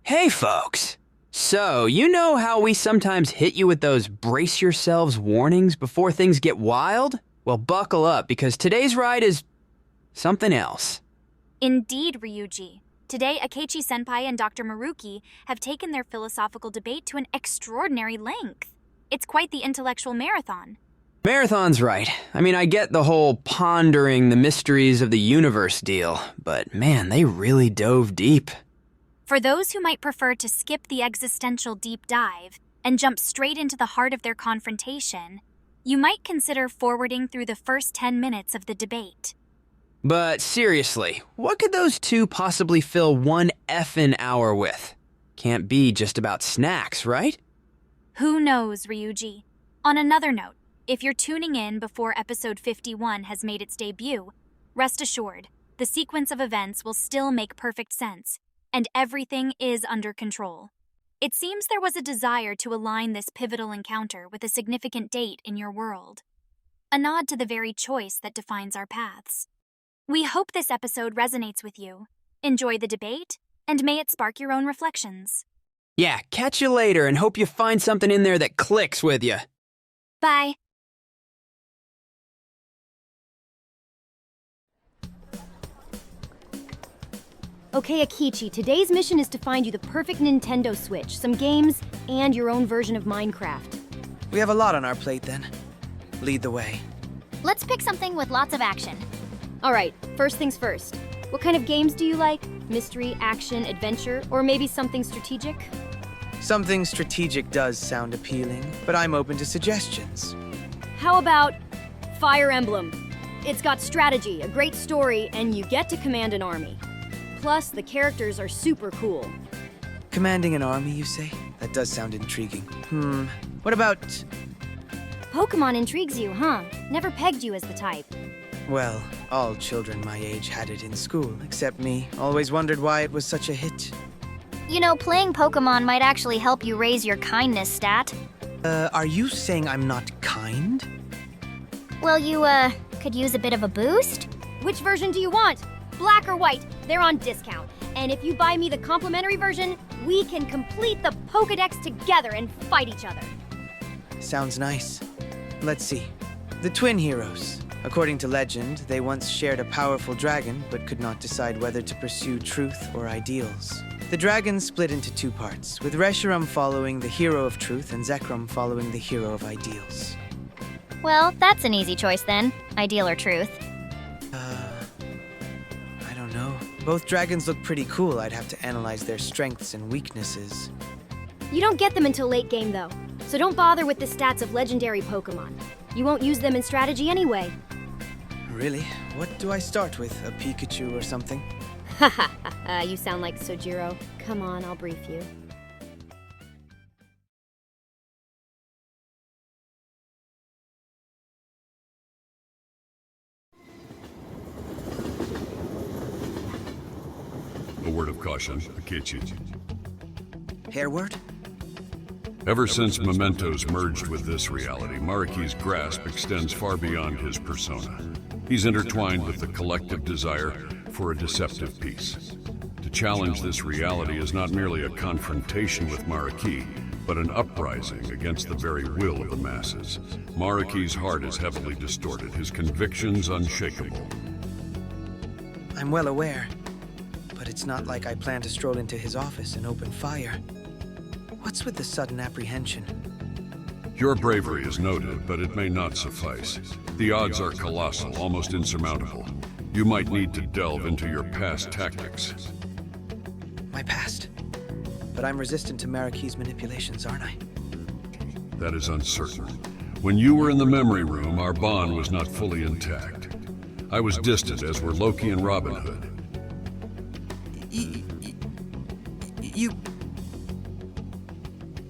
Hey folks! So, you know how we sometimes hit you with those brace yourselves warnings before things get wild? Well, buckle up because today's ride is something else. Indeed, Ryuji. Today, Akechi-senpai and Dr. Maruki have taken their philosophical debate to an extraordinary length. It's quite the intellectual marathon. Marathon's right. I mean, I get the whole pondering the mysteries of the universe deal, but man, they really dove deep. For those who might prefer to skip the existential deep dive and jump straight into the heart of their confrontation, you might consider forwarding through the first 10 minutes of the debate. But seriously, what could those two possibly fill one effin' hour with? Can't be just about snacks, right? Who knows, Ryuji? On another note, if you're tuning in before episode 51 has made its debut, rest assured, the sequence of events will still make perfect sense, and everything is under control. It seems there was a desire to align this pivotal encounter with a significant date in your world. A nod to the very choice that defines our paths. We hope this episode resonates with you. Enjoy the debate, and may it spark your own reflections. Yeah, catch you later and hope you find something in there that clicks with you. Bye. Okay, Akichi, today's mission is to find you the perfect Nintendo Switch, some games, and your own version of Minecraft. We have a lot on our plate then. Lead the way. Let's pick something with lots of action. Alright, first things first. What kind of games do you like? Mystery, action, adventure, or maybe something strategic? Something strategic does sound appealing, but I'm open to suggestions. How about Fire Emblem? It's got strategy, a great story, and you get to command an army. Plus, the characters are super cool. Commanding an army, you say? That does sound intriguing. What about... Pokemon intrigues you, huh? Never pegged you as the type. Well, all children my age had it in school, except me. Always wondered why it was such a hit. You know, playing Pokemon might actually help you raise your kindness stat. Are you saying I'm not kind? Well, you, could use a bit of a boost? Which version do you want? Black or white? They're on discount. And if you buy me the complimentary version, we can complete the Pokédex together and fight each other. Sounds nice. Let's see. The twin heroes. According to legend, they once shared a powerful dragon, but could not decide whether to pursue truth or ideals. The dragon split into two parts, with Reshiram following the hero of truth and Zekrom following the hero of ideals. Well, that's an easy choice then. Ideal or truth. I don't know. Both dragons look pretty cool. I'd have to analyze their strengths and weaknesses. You don't get them until late game, though. So don't bother with the stats of legendary Pokemon. You won't use them in strategy anyway. Really? What do I start with? A Pikachu or something? Ha ha ha, you sound like Sojiro. Come on, I'll brief you. A word of caution, Akechi. Hairword? Ever since Mementos merged with this reality, Maruki's grasp extends far beyond his persona. He's intertwined with the collective desire for a deceptive peace. To challenge this reality is not merely a confrontation with Maruki, but an uprising against the very will of the masses. Maruki's heart is heavily distorted, his convictions unshakable. I'm well aware, but it's not like I plan to stroll into his office and open fire. What's with the sudden apprehension? Your bravery is noted, but it may not suffice. The odds are colossal, almost insurmountable. You might need to delve into your past tactics. My past. But I'm resistant to Maruki's manipulations, aren't I? That is uncertain. When you were in the memory room, our bond was not fully intact. I was distant, as were Loki and Robin Hood.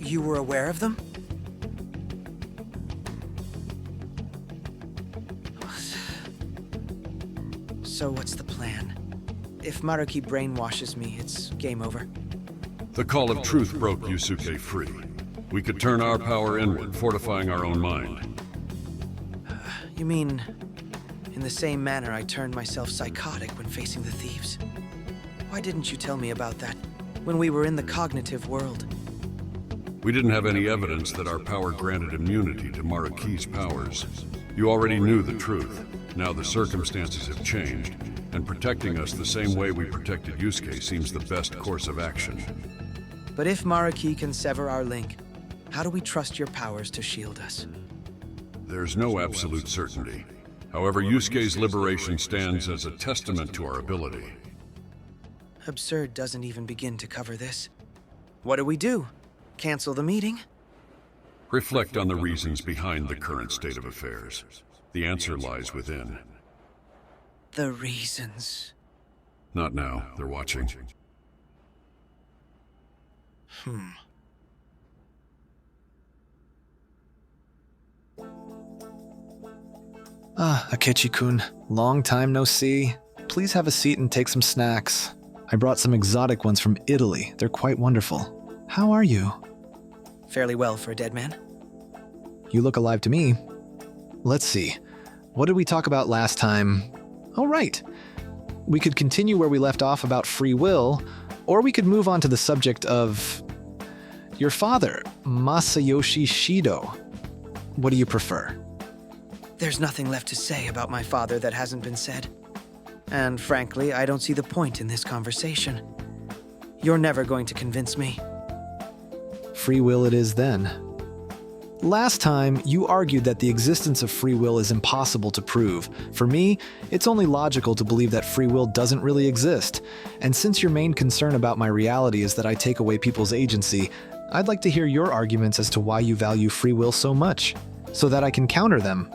You were aware of them? So what's the plan? If Maruki brainwashes me, it's game over. The call of truth broke Yusuke free. We could turn our power inward, fortifying our own mind. You mean, in the same manner I turned myself psychotic when facing the thieves? Why didn't you tell me about that when we were in the cognitive world. We didn't have any evidence that our power granted immunity to Maruki's powers. You already knew the truth. Now the circumstances have changed, and protecting us the same way we protected Yusuke seems the best course of action. But if Maruki can sever our link, how do we trust your powers to shield us? There's no absolute certainty. However, Yusuke's liberation stands as a testament to our ability. Absurd doesn't even begin to cover this. What do we do? Cancel the meeting? Reflect on the reasons behind the current state of affairs. The answer lies within. The reasons. Not now. They're watching. Akechi-kun, long time no see. Please have a seat and take some snacks. I brought some exotic ones from Italy. They're quite wonderful. How are you? Fairly well for a dead man. You look alive to me. Let's see. What did we talk about last time? Oh, right. We could continue where we left off about free will, or we could move on to the subject of your father, Masayoshi Shido. What do you prefer? There's nothing left to say about my father that hasn't been said. And frankly, I don't see the point in this conversation. You're never going to convince me. Free will it is then. Last time, you argued that the existence of free will is impossible to prove. For me, it's only logical to believe that free will doesn't really exist. And since your main concern about my reality is that I take away people's agency, I'd like to hear your arguments as to why you value free will so much, so that I can counter them.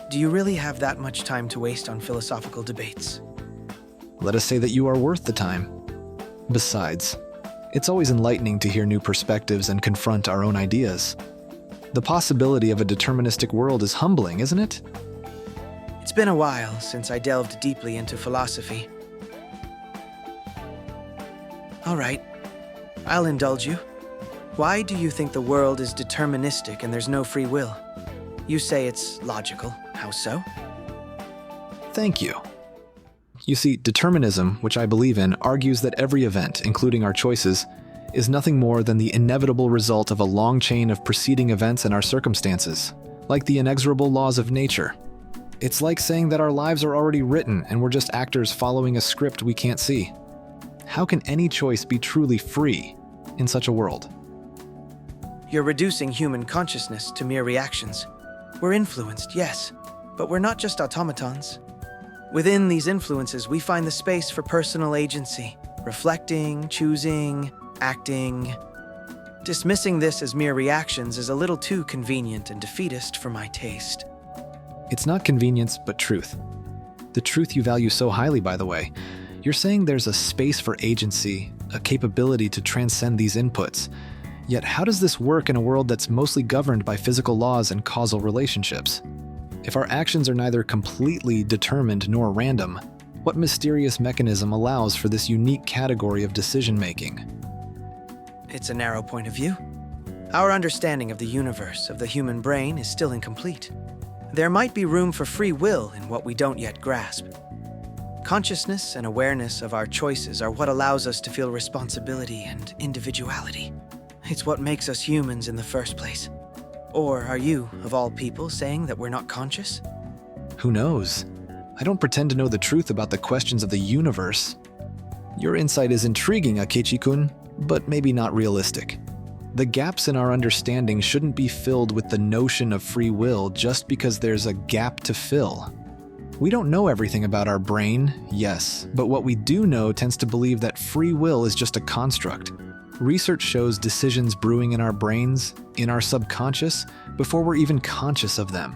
Do you really have that much time to waste on philosophical debates? Let us say that you are worth the time. Besides, it's always enlightening to hear new perspectives and confront our own ideas. The possibility of a deterministic world is humbling, isn't it? It's been a while since I delved deeply into philosophy. All right, I'll indulge you. Why do you think the world is deterministic and there's no free will? You say it's logical. How so? Thank you. You see, determinism, which I believe in, argues that every event, including our choices, is nothing more than the inevitable result of a long chain of preceding events and our circumstances, like the inexorable laws of nature. It's like saying that our lives are already written and we're just actors following a script we can't see. How can any choice be truly free in such a world? You're reducing human consciousness to mere reactions. We're influenced, yes, but we're not just automatons. Within these influences, we find the space for personal agency, reflecting, choosing, acting. Dismissing this as mere reactions is a little too convenient and defeatist for my taste. It's not convenience, but truth. The truth you value so highly, by the way. You're saying there's a space for agency, a capability to transcend these inputs. Yet how does this work in a world that's mostly governed by physical laws and causal relationships? If our actions are neither completely determined nor random, what mysterious mechanism allows for this unique category of decision-making? It's a narrow point of view. Our understanding of the universe, of the human brain, is still incomplete. There might be room for free will in what we don't yet grasp. Consciousness and awareness of our choices are what allows us to feel responsibility and individuality. It's what makes us humans in the first place. Or are you, of all people, saying that we're not conscious? Who knows? I don't pretend to know the truth about the questions of the universe. Your insight is intriguing, Akechi-kun, but maybe not realistic. The gaps in our understanding shouldn't be filled with the notion of free will just because there's a gap to fill. We don't know everything about our brain, yes, but what we do know tends to believe that free will is just a construct. Research shows decisions brewing in our brains, in our subconscious, before we're even conscious of them.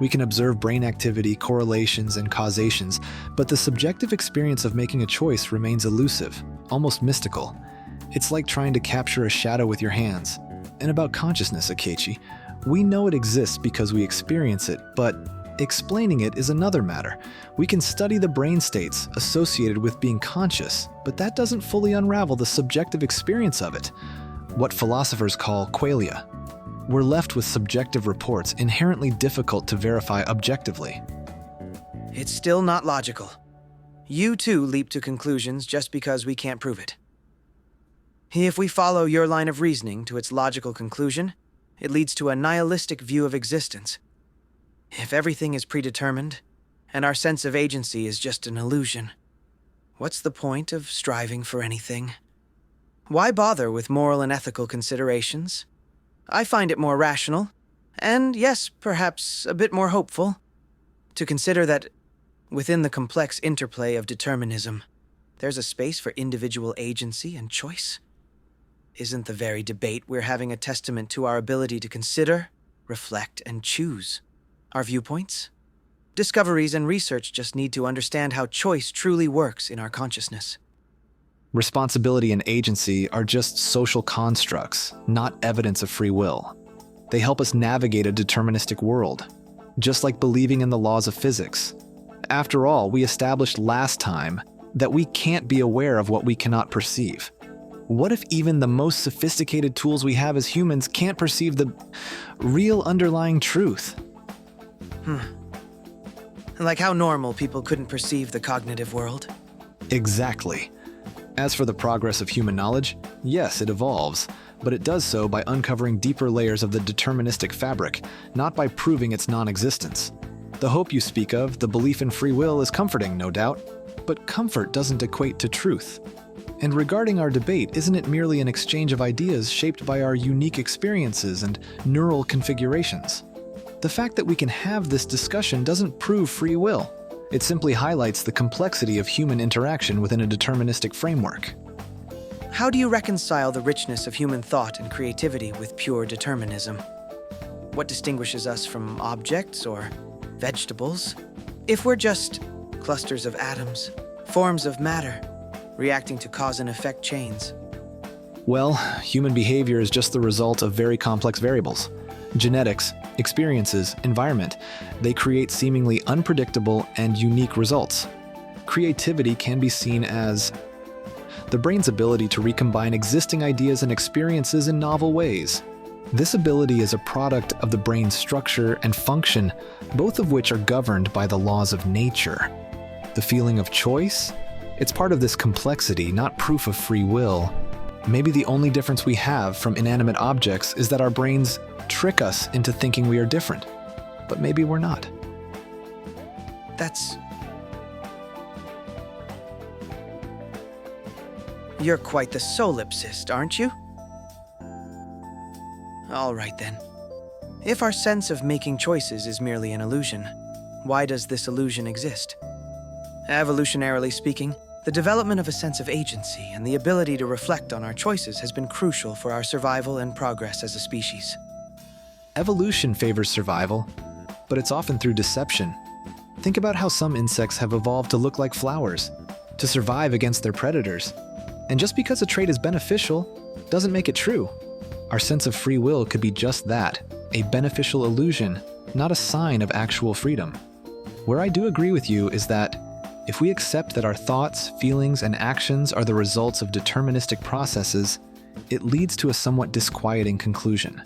We can observe brain activity, correlations, and causations, but the subjective experience of making a choice remains elusive, almost mystical. It's like trying to capture a shadow with your hands. And about consciousness, Akechi, we know it exists because we experience it, but explaining it is another matter. We can study the brain states associated with being conscious, but that doesn't fully unravel the subjective experience of it, what philosophers call qualia. We're left with subjective reports inherently difficult to verify objectively. It's still not logical. You too leap to conclusions just because we can't prove it. If we follow your line of reasoning to its logical conclusion, it leads to a nihilistic view of existence. If everything is predetermined, and our sense of agency is just an illusion, what's the point of striving for anything? Why bother with moral and ethical considerations? I find it more rational, and yes, perhaps a bit more hopeful, to consider that within the complex interplay of determinism, there's a space for individual agency and choice. Isn't the very debate we're having a testament to our ability to consider, reflect, and choose our viewpoints? Discoveries and research just need to understand how choice truly works in our consciousness. Responsibility and agency are just social constructs, not evidence of free will. They help us navigate a deterministic world, just like believing in the laws of physics. After all, we established last time that we can't be aware of what we cannot perceive. What if even the most sophisticated tools we have as humans can't perceive the real underlying truth? Like how normal people couldn't perceive the cognitive world. Exactly. As for the progress of human knowledge, yes, it evolves, but it does so by uncovering deeper layers of the deterministic fabric, not by proving its non-existence. The hope you speak of, the belief in free will, is comforting, no doubt, but comfort doesn't equate to truth. And regarding our debate, isn't it merely an exchange of ideas shaped by our unique experiences and neural configurations? The fact that we can have this discussion doesn't prove free will. It simply highlights the complexity of human interaction within a deterministic framework. How do you reconcile the richness of human thought and creativity with pure determinism? What distinguishes us from objects or vegetables? If we're just clusters of atoms, forms of matter, reacting to cause and effect chains. Well, human behavior is just the result of very complex variables. Genetics, experiences, environment, they create seemingly unpredictable and unique results. Creativity can be seen as the brain's ability to recombine existing ideas and experiences in novel ways. This ability is a product of the brain's structure and function, both of which are governed by the laws of nature. The feeling of choice? It's part of this complexity, not proof of free will. Maybe the only difference we have from inanimate objects is that our brains trick us into thinking we are different. But maybe we're not. You're quite the solipsist, aren't you? All right then. If our sense of making choices is merely an illusion, why does this illusion exist? Evolutionarily speaking, the development of a sense of agency and the ability to reflect on our choices has been crucial for our survival and progress as a species. Evolution favors survival, but it's often through deception. Think about how some insects have evolved to look like flowers, to survive against their predators. And just because a trait is beneficial doesn't make it true. Our sense of free will could be just that, a beneficial illusion, not a sign of actual freedom. Where I do agree with you is that if we accept that our thoughts, feelings, and actions are the results of deterministic processes, it leads to a somewhat disquieting conclusion,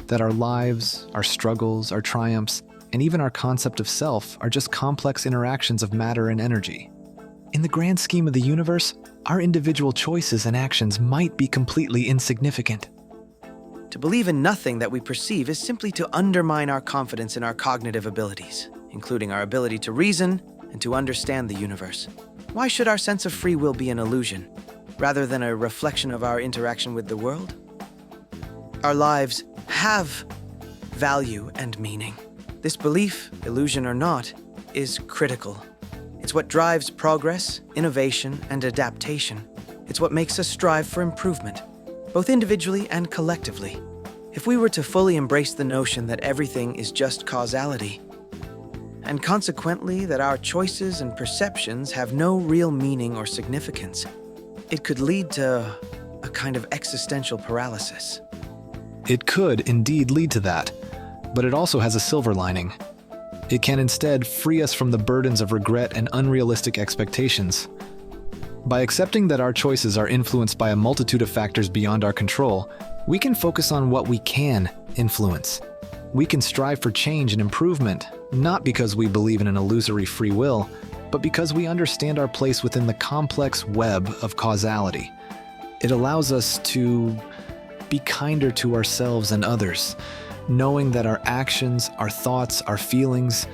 that our lives, our struggles, our triumphs, and even our concept of self are just complex interactions of matter and energy. In the grand scheme of the universe, our individual choices and actions might be completely insignificant. To believe in nothing that we perceive is simply to undermine our confidence in our cognitive abilities, including our ability to reason and to understand the universe. Why should our sense of free will be an illusion, rather than a reflection of our interaction with the world? Our lives have value and meaning. This belief, illusion or not, is critical. It's what drives progress, innovation, and adaptation. It's what makes us strive for improvement, both individually and collectively. If we were to fully embrace the notion that everything is just causality, and consequently that our choices and perceptions have no real meaning or significance, it could lead to a kind of existential paralysis. It could indeed lead to that, but it also has a silver lining. It can instead free us from the burdens of regret and unrealistic expectations. By accepting that our choices are influenced by a multitude of factors beyond our control, we can focus on what we can influence. We can strive for change and improvement, not because we believe in an illusory free will, but because we understand our place within the complex web of causality. It allows us to be kinder to ourselves and others, knowing that our actions, our thoughts, our feelings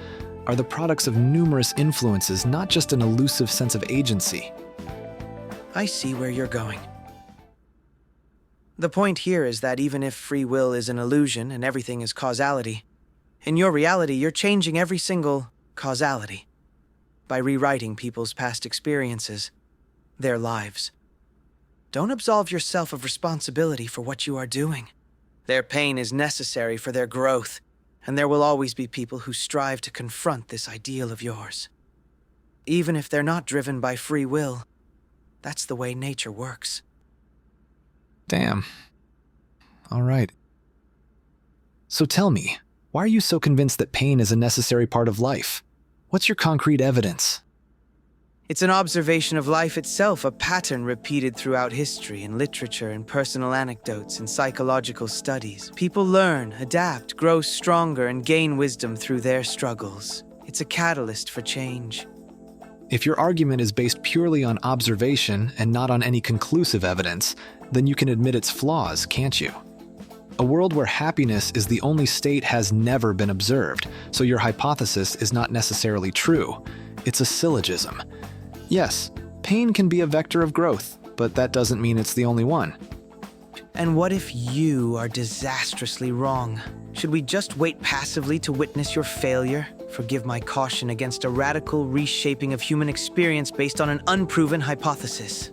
are the products of numerous influences, not just an elusive sense of agency. I see where you're going. The point here is that even if free will is an illusion and everything is causality, in your reality, you're changing every single causality by rewriting people's past experiences, their lives. Don't absolve yourself of responsibility for what you are doing. Their pain is necessary for their growth, and there will always be people who strive to confront this ideal of yours. Even if they're not driven by free will, that's the way nature works. Damn. All right. So tell me, why are you so convinced that pain is a necessary part of life? What's your concrete evidence? It's an observation of life itself, a pattern repeated throughout history in literature and personal anecdotes and psychological studies. People learn, adapt, grow stronger, and gain wisdom through their struggles. It's a catalyst for change. If your argument is based purely on observation and not on any conclusive evidence, then you can admit its flaws, can't you? A world where happiness is the only state has never been observed, so your hypothesis is not necessarily true. It's a syllogism. Yes, pain can be a vector of growth, but that doesn't mean it's the only one. And what if you are disastrously wrong? Should we just wait passively to witness your failure? Forgive my caution against a radical reshaping of human experience based on an unproven hypothesis.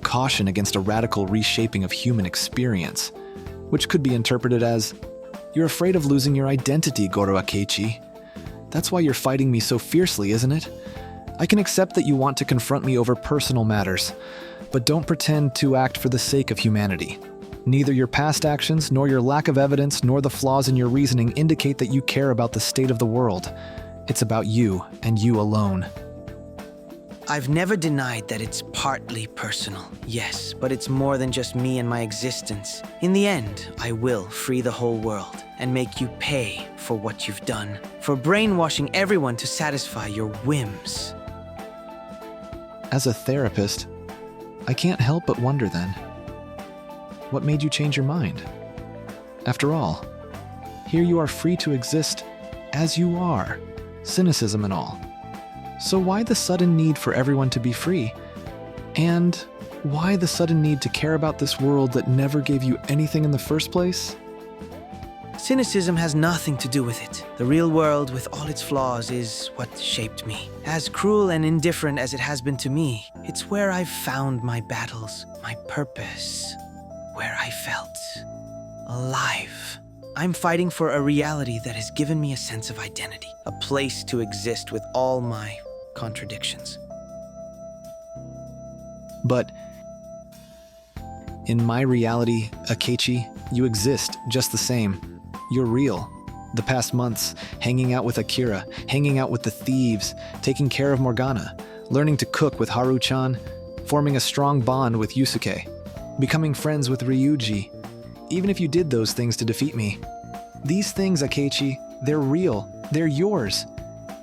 Caution against a radical reshaping of human experience, which could be interpreted as, you're afraid of losing your identity, Goro Akechi. That's why you're fighting me so fiercely, isn't it? I can accept that you want to confront me over personal matters, but don't pretend to act for the sake of humanity. Neither your past actions, nor your lack of evidence, nor the flaws in your reasoning indicate that you care about the state of the world. It's about you, and you alone. I've never denied that it's partly personal, yes, but it's more than just me and my existence. In the end, I will free the whole world and make you pay for what you've done, for brainwashing everyone to satisfy your whims. As a therapist, I can't help but wonder then, what made you change your mind? After all, here you are free to exist as you are, cynicism and all. So why the sudden need for everyone to be free? And why the sudden need to care about this world that never gave you anything in the first place? Cynicism has nothing to do with it. The real world, with all its flaws, is what shaped me. As cruel and indifferent as it has been to me, it's where I've found my battles, my purpose, where I felt alive. I'm fighting for a reality that has given me a sense of identity, a place to exist with all my contradictions. But in my reality, Akechi, you exist just the same. You're real. The past months, hanging out with Akira, hanging out with the thieves, taking care of Morgana, learning to cook with Haru-chan, forming a strong bond with Yusuke, becoming friends with Ryuji. Even if you did those things to defeat me. These things, Akechi, they're real. They're yours.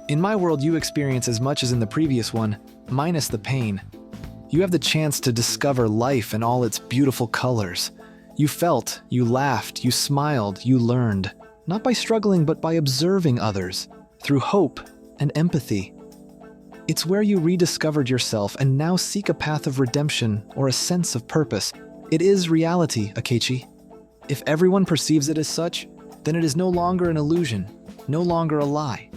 In my world, you experience as much as in the previous one, minus the pain. You have the chance to discover life in all its beautiful colors. You felt, you laughed, you smiled, you learned. Not by struggling, but by observing others, through hope and empathy. It's where you rediscovered yourself and now seek a path of redemption or a sense of purpose. It is reality, Akechi. If everyone perceives it as such, then it is no longer an illusion, no longer a lie.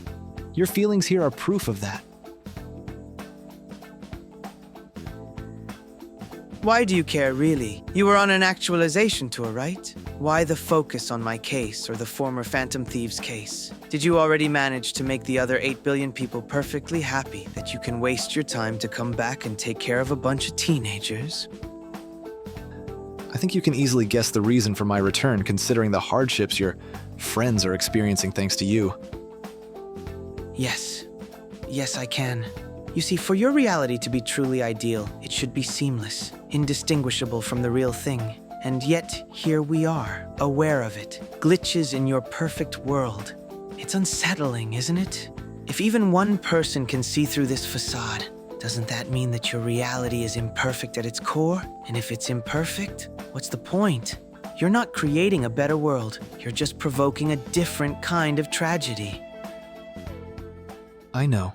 Your feelings here are proof of that. Why do you care, really? You were on an actualization tour, right? Why the focus on my case or the former Phantom Thieves case? Did you already manage to make the other 8 billion people perfectly happy that you can waste your time to come back and take care of a bunch of teenagers? I think you can easily guess the reason for my return, considering the hardships your friends are experiencing thanks to you. Yes. Yes, I can. You see, for your reality to be truly ideal, it should be seamless, indistinguishable from the real thing. And yet, here we are, aware of it. Glitches in your perfect world. It's unsettling, isn't it? If even one person can see through this facade, doesn't that mean that your reality is imperfect at its core? And if it's imperfect, what's the point? You're not creating a better world. You're just provoking a different kind of tragedy. I know.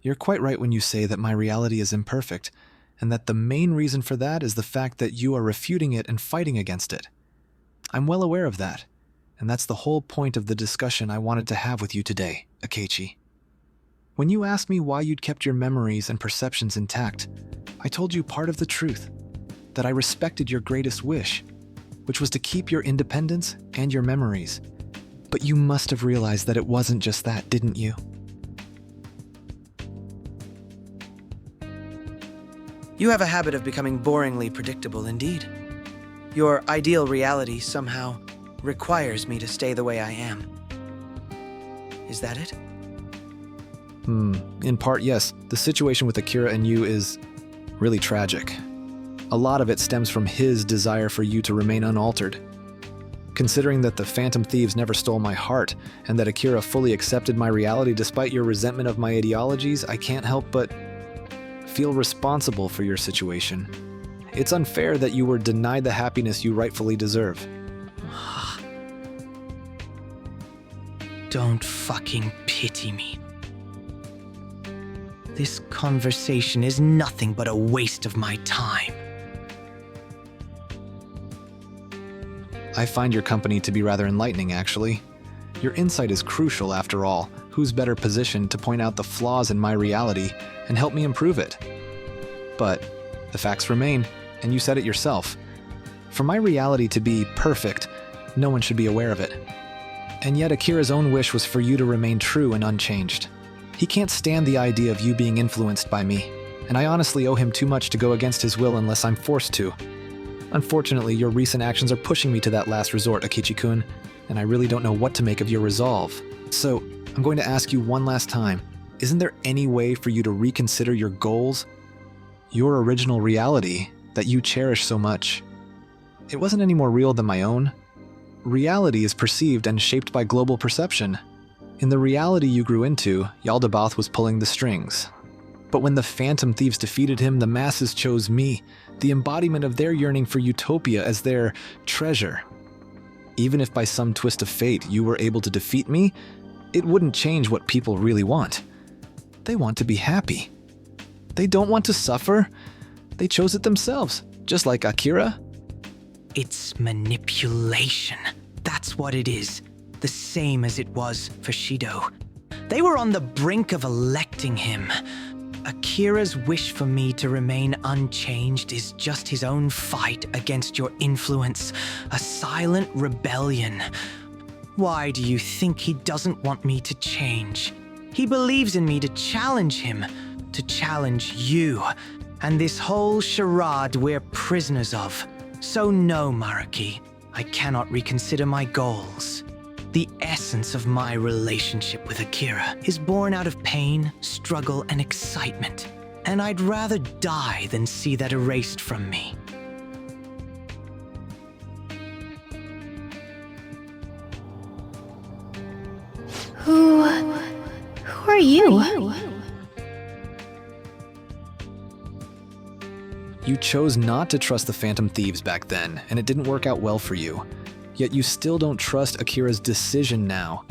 You're quite right when you say that my reality is imperfect, and that the main reason for that is the fact that you are refuting it and fighting against it. I'm well aware of that, and that's the whole point of the discussion I wanted to have with you today, Akechi. When you asked me why you'd kept your memories and perceptions intact, I told you part of the truth, that I respected your greatest wish, which was to keep your independence and your memories. But you must have realized that it wasn't just that, didn't you? You have a habit of becoming boringly predictable indeed. Your ideal reality somehow requires me to stay the way I am. Is that it? In part, yes. The situation with Akira and you is really tragic. A lot of it stems from his desire for you to remain unaltered. Considering that the Phantom Thieves never stole my heart, and that Akira fully accepted my reality despite your resentment of my ideologies, I can't help but feel responsible for your situation. It's unfair that you were denied the happiness you rightfully deserve. Don't fucking pity me. This conversation is nothing but a waste of my time. I find your company to be rather enlightening, actually. Your insight is crucial, after all. Who's better positioned to point out the flaws in my reality and help me improve it? But the facts remain, and you said it yourself. For my reality to be perfect, no one should be aware of it. And yet Akira's own wish was for you to remain true and unchanged. He can't stand the idea of you being influenced by me, and I honestly owe him too much to go against his will unless I'm forced to. Unfortunately, your recent actions are pushing me to that last resort, Akechi-kun, and I really don't know what to make of your resolve. So, I'm going to ask you one last time, isn't there any way for you to reconsider your goals? Your original reality that you cherish so much. It wasn't any more real than my own. Reality is perceived and shaped by global perception. In the reality you grew into, Yaldabaoth was pulling the strings. But when the Phantom Thieves defeated him, the masses chose me, the embodiment of their yearning for utopia as their treasure. Even if by some twist of fate you were able to defeat me, it wouldn't change what people really want. They want to be happy. They don't want to suffer. They chose it themselves, just like Akira. It's manipulation. That's what it is. The same as it was for Shido. They were on the brink of electing him. Akira's wish for me to remain unchanged is just his own fight against your influence, a silent rebellion. Why do you think he doesn't want me to change? He believes in me to challenge him, to challenge you, and this whole charade we're prisoners of. So no, Maruki, I cannot reconsider my goals. The essence of my relationship with Akira is born out of pain, struggle, and excitement, and I'd rather die than see that erased from me. Who are you? You chose not to trust the Phantom Thieves back then, and it didn't work out well for you. Yet you still don't trust Akira's decision now.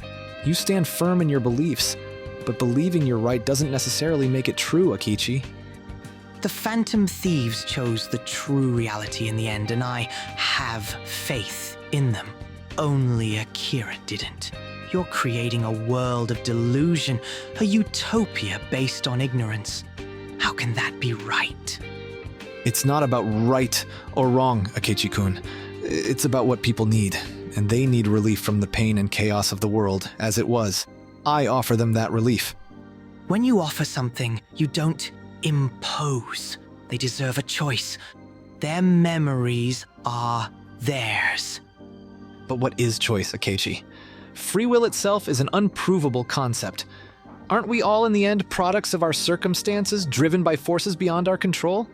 You stand firm in your beliefs, but believing you're right doesn't necessarily make it true, Akechi. The Phantom Thieves chose the true reality in the end, and I have faith in them. Only Akira didn't. You're creating a world of delusion, a utopia based on ignorance. How can that be right? It's not about right or wrong, Akechi-kun. It's about what people need, and they need relief from the pain and chaos of the world as it was. I offer them that relief. When you offer something, you don't impose. They deserve a choice. Their memories are theirs. But what is choice, Akechi? Free will itself is an unprovable concept. Aren't we all in the end products of our circumstances, driven by forces beyond our control?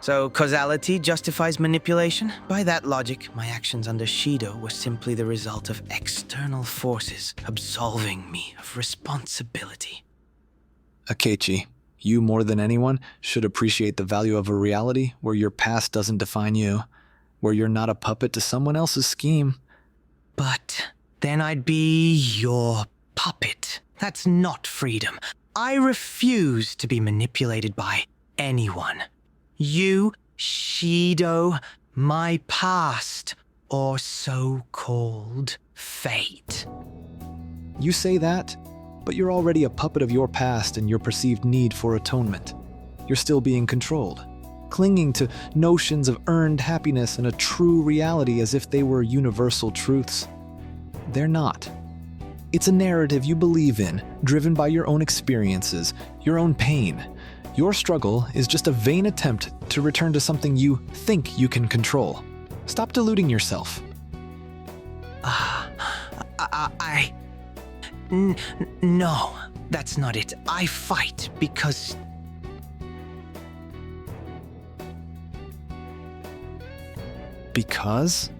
So causality justifies manipulation? By that logic, my actions under Shido were simply the result of external forces absolving me of responsibility. Akechi, you more than anyone should appreciate the value of a reality where your past doesn't define you, where you're not a puppet to someone else's scheme. But then I'd be your puppet. That's not freedom. I refuse to be manipulated by anyone. You, Shido, my past, or so-called fate. You say that, but you're already a puppet of your past and your perceived need for atonement. You're still being controlled, clinging to notions of earned happiness and a true reality as if they were universal truths. They're not. It's a narrative you believe in, driven by your own experiences, your own pain. Your struggle is just a vain attempt to return to something you think you can control. Stop deluding yourself. No, that's not it. I fight because... Because?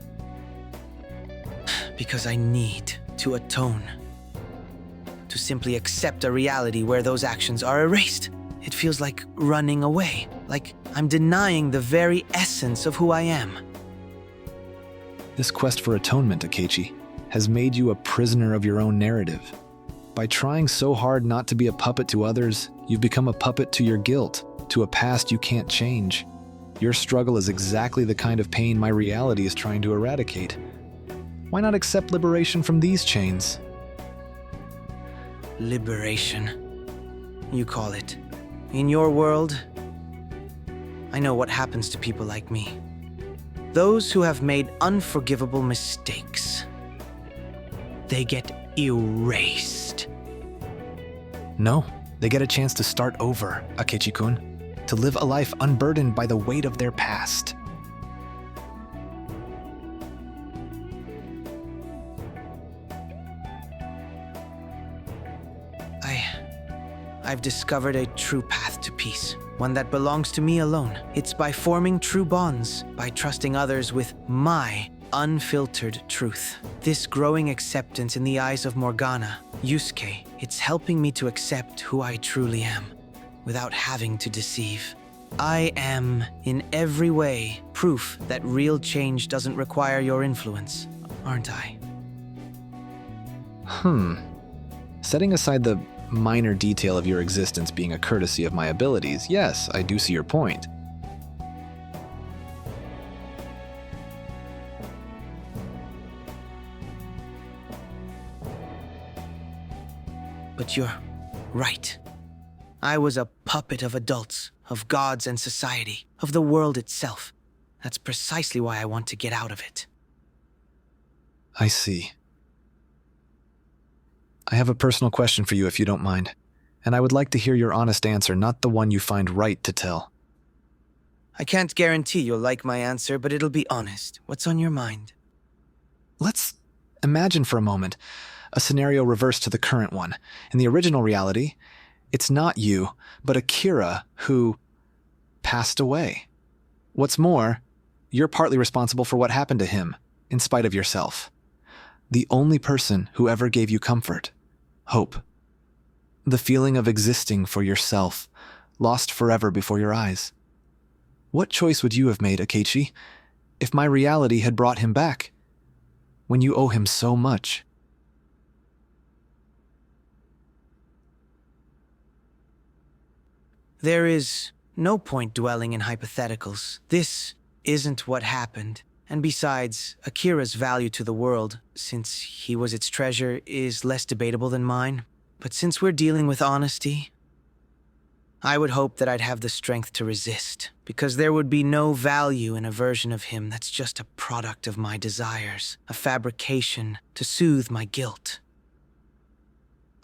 Because I need to atone. To simply accept a reality where those actions are erased. It feels like running away, like I'm denying the very essence of who I am. This quest for atonement, Akechi, has made you a prisoner of your own narrative. By trying so hard not to be a puppet to others, you've become a puppet to your guilt, to a past you can't change. Your struggle is exactly the kind of pain my reality is trying to eradicate. Why not accept liberation from these chains? Liberation, you call it. In your world, I know what happens to people like me. Those who have made unforgivable mistakes. They get erased. No, they get a chance to start over, Akechi-kun, to live a life unburdened by the weight of their past. I've discovered a true path to peace, one that belongs to me alone. It's by forming true bonds, by trusting others with my unfiltered truth. This growing acceptance in the eyes of Morgana, Yusuke, it's helping me to accept who I truly am, without having to deceive. I am, in every way, proof that real change doesn't require your influence, aren't I? Setting aside the minor detail of your existence being a courtesy of my abilities, yes, I do see your point. But you're right. I was a puppet of adults, of gods and society, of the world itself. That's precisely why I want to get out of it. I see. I have a personal question for you if you don't mind, and I would like to hear your honest answer, not the one you find right to tell. I can't guarantee you'll like my answer, but it'll be honest. What's on your mind? Let's imagine for a moment a scenario reversed to the current one. In the original reality, it's not you, but Akira who passed away. What's more, you're partly responsible for what happened to him, in spite of yourself. The only person who ever gave you comfort, hope. The feeling of existing for yourself, lost forever before your eyes. What choice would you have made, Akechi, if my reality had brought him back, when you owe him so much? There is no point dwelling in hypotheticals. This isn't what happened. And besides, Akira's value to the world, since he was its treasure, is less debatable than mine. But since we're dealing with honesty, I would hope that I'd have the strength to resist, because there would be no value in a version of him that's just a product of my desires, a fabrication to soothe my guilt.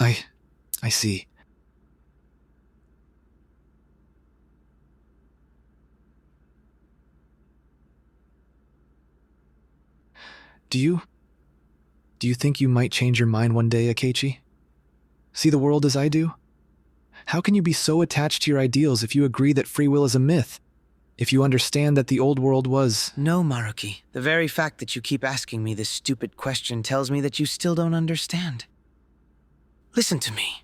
I see. Do you think you might change your mind one day, Akechi? See the world as I do? How can you be so attached to your ideals if you agree that free will is a myth? If you understand that the old world was... No, Maruki. The very fact that you keep asking me this stupid question tells me that you still don't understand. Listen to me.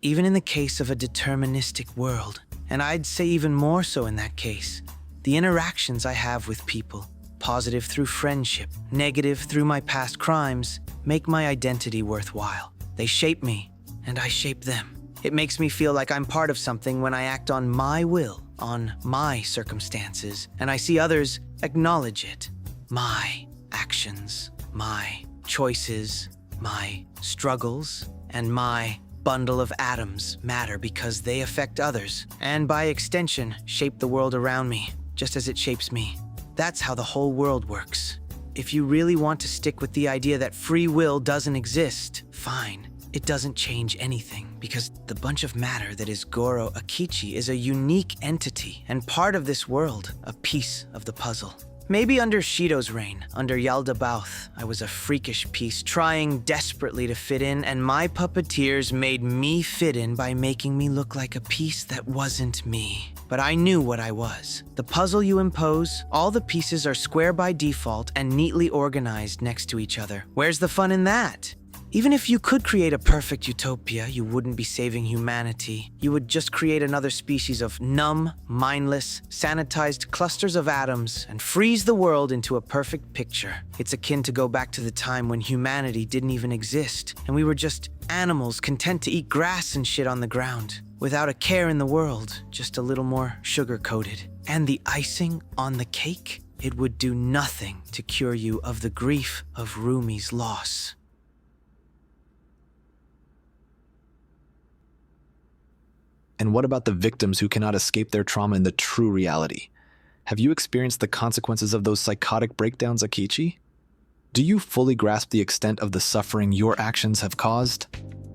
Even in the case of a deterministic world, and I'd say even more so in that case, the interactions I have with people, positive through friendship, negative through my past crimes, make my identity worthwhile. They shape me, and I shape them. It makes me feel like I'm part of something when I act on my will, on my circumstances, and I see others acknowledge it. My actions, my choices, my struggles, and my bundle of atoms matter because they affect others, and by extension, shape the world around me, just as it shapes me. That's how the whole world works. If you really want to stick with the idea that free will doesn't exist, fine. It doesn't change anything, because the bunch of matter that is Goro Akechi is a unique entity and part of this world, a piece of the puzzle. Maybe under Shido's reign, under Yaldabaoth, I was a freakish piece trying desperately to fit in, and my puppeteers made me fit in by making me look like a piece that wasn't me. But I knew what I was. The puzzle you impose, all the pieces are square by default and neatly organized next to each other. Where's the fun in that? Even if you could create a perfect utopia, you wouldn't be saving humanity. You would just create another species of numb, mindless, sanitized clusters of atoms and freeze the world into a perfect picture. It's akin to go back to the time when humanity didn't even exist, and we were just animals content to eat grass and shit on the ground, without a care in the world, just a little more sugar-coated. And the icing on the cake? It would do nothing to cure you of the grief of Rumi's loss. And what about the victims who cannot escape their trauma in the true reality? Have you experienced the consequences of those psychotic breakdowns, Akechi? Do you fully grasp the extent of the suffering your actions have caused?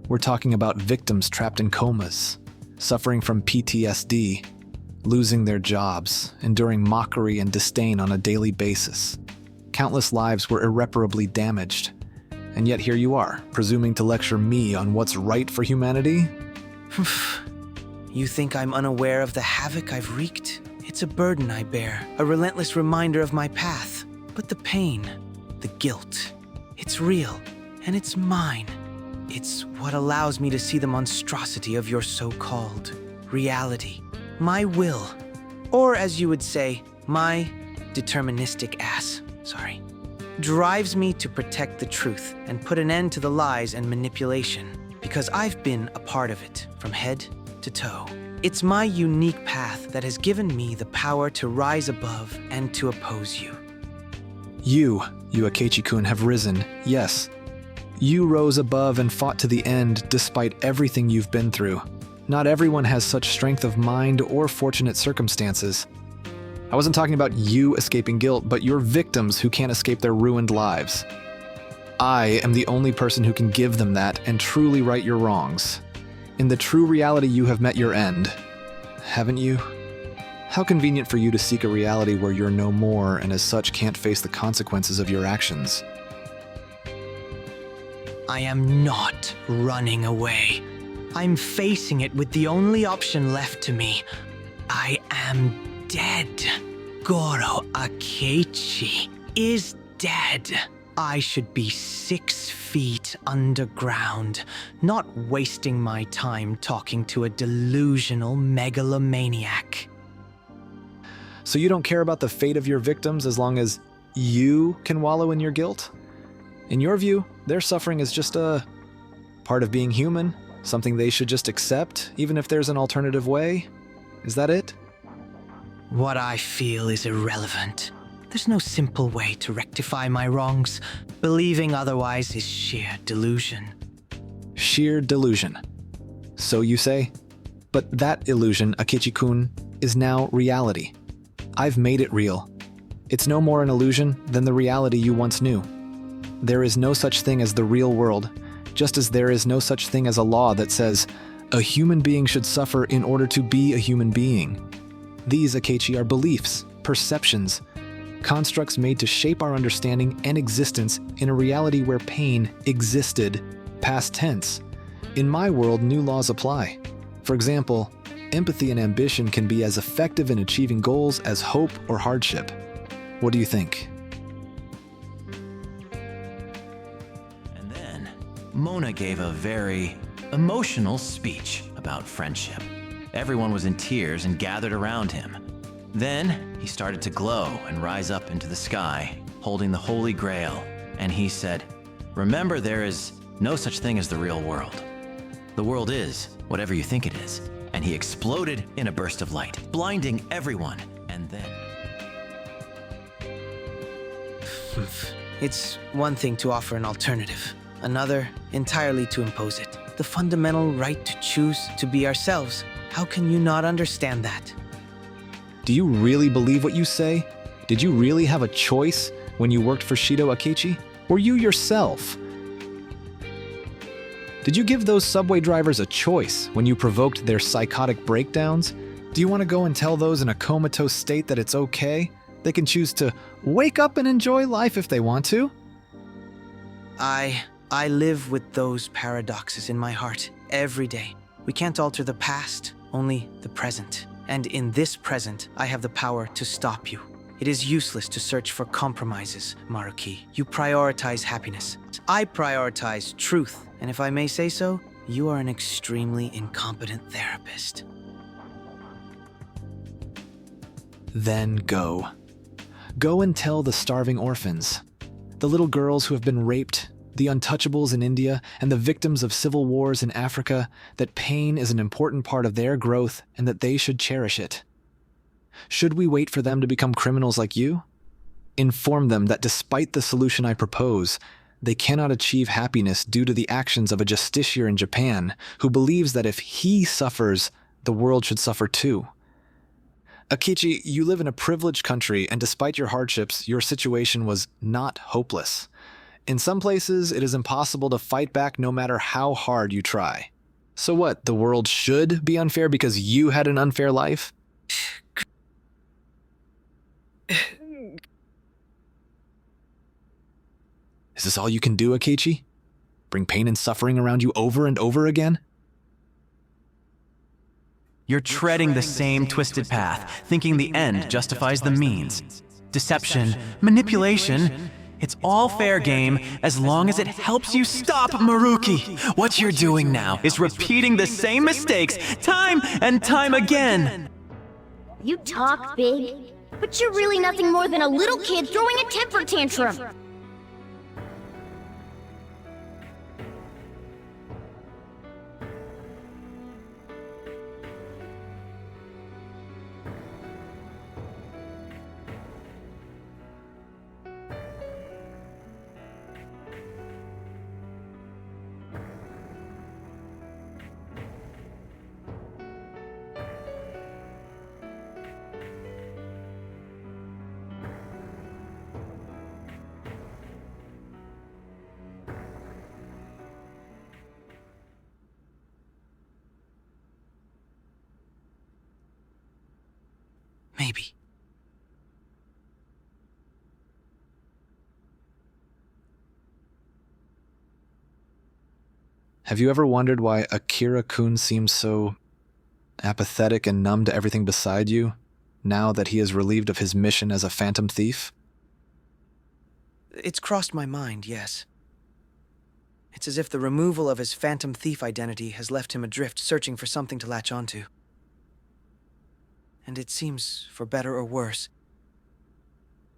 We're talking about victims trapped in comas, suffering from PTSD, losing their jobs, enduring mockery and disdain on a daily basis. Countless lives were irreparably damaged. And yet here you are, presuming to lecture me on what's right for humanity? You think I'm unaware of the havoc I've wreaked? It's a burden I bear, a relentless reminder of my path. But the pain, the guilt, it's real, and it's mine. It's what allows me to see the monstrosity of your so-called reality. My will, or as you would say, my deterministic ass, drives me to protect the truth and put an end to the lies and manipulation, because I've been a part of it, from head to toe. It's my unique path that has given me the power to rise above and to oppose you. You Akechi-kun, have risen, yes. You rose above and fought to the end despite everything you've been through. Not everyone has such strength of mind or fortunate circumstances. I wasn't talking about you escaping guilt, but your victims who can't escape their ruined lives. I am the only person who can give them that and truly right your wrongs. In the true reality, you have met your end, haven't you? How convenient for you to seek a reality where you're no more and as such can't face the consequences of your actions. I am not running away. I'm facing it with the only option left to me. I am dead. Goro Akechi is dead. I should be 6 feet underground, not wasting my time talking to a delusional megalomaniac. So you don't care about the fate of your victims as long as you can wallow in your guilt? In your view, their suffering is just a part of being human, something they should just accept, even if there's an alternative way? Is that it? What I feel is irrelevant. There's no simple way to rectify my wrongs. Believing otherwise is sheer delusion. Sheer delusion. So you say? But that illusion, Akechi-kun, is now reality. I've made it real. It's no more an illusion than the reality you once knew. There is no such thing as the real world, just as there is no such thing as a law that says a human being should suffer in order to be a human being. These, Akechi, are beliefs, perceptions, constructs made to shape our understanding and existence in a reality where pain existed, past tense. In my world, new laws apply. For example, empathy and ambition can be as effective in achieving goals as hope or hardship. What do you think? And then, Mona gave a very emotional speech about friendship. Everyone was in tears and gathered around him. Then, he started to glow and rise up into the sky, holding the Holy Grail, and he said, "Remember, there is no such thing as the real world. The world is whatever you think it is." And he exploded in a burst of light, blinding everyone, and then... It's one thing to offer an alternative, another entirely to impose it. The fundamental right to choose to be ourselves. How can you not understand that? Do you really believe what you say? Did you really have a choice when you worked for Shido Akechi? Were you yourself? Did you give those subway drivers a choice when you provoked their psychotic breakdowns? Do you want to go and tell those in a comatose state that it's okay? They can choose to wake up and enjoy life if they want to? I live with those paradoxes in my heart every day. We can't alter the past, only the present. And in this present, I have the power to stop you. It is useless to search for compromises, Maruki. You prioritize happiness. I prioritize truth. And if I may say so, you are an extremely incompetent therapist. Then go. Go and tell the starving orphans, the little girls who have been raped, the untouchables in India, and the victims of civil wars in Africa, that pain is an important part of their growth and that they should cherish it. Should we wait for them to become criminals like you? Inform them that despite the solution I propose, they cannot achieve happiness due to the actions of a justiciar in Japan who believes that if he suffers, the world should suffer too. Akechi, you live in a privileged country, and despite your hardships, your situation was not hopeless. In some places, it is impossible to fight back no matter how hard you try. So what, the world should be unfair because you had an unfair life? Is this all you can do, Akechi? Bring pain and suffering around you over and over again? You're treading the same twisted path, thinking the end justifies the means. Deception, manipulation, it's all fair game as long as it helps you stop Maruki. What you're doing now is repeating the same mistakes time and time again. You talk big, but you're really nothing more than a little kid throwing a temper tantrum. Maybe. Have you ever wondered why Akira-kun seems so apathetic and numb to everything beside you, now that he is relieved of his mission as a phantom thief? It's crossed my mind, yes. It's as if the removal of his phantom thief identity has left him adrift, searching for something to latch onto. And it seems, for better or worse,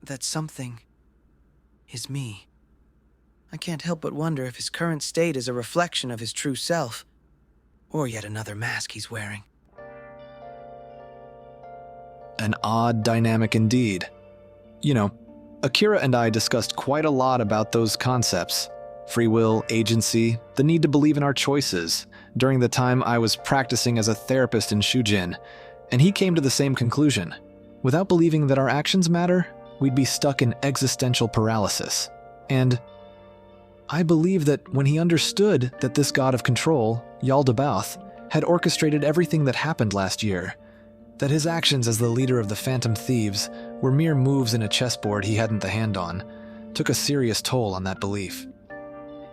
that something is me. I can't help but wonder if his current state is a reflection of his true self, or yet another mask he's wearing. An odd dynamic indeed. You know, Akira and I discussed quite a lot about those concepts. Free will, agency, the need to believe in our choices, during the time I was practicing as a therapist in Shujin. And he came to the same conclusion. Without believing that our actions matter, we'd be stuck in existential paralysis. And I believe that when he understood that this god of control, Yaldabaoth, had orchestrated everything that happened last year, that his actions as the leader of the Phantom Thieves were mere moves in a chessboard he hadn't the hand on, took a serious toll on that belief.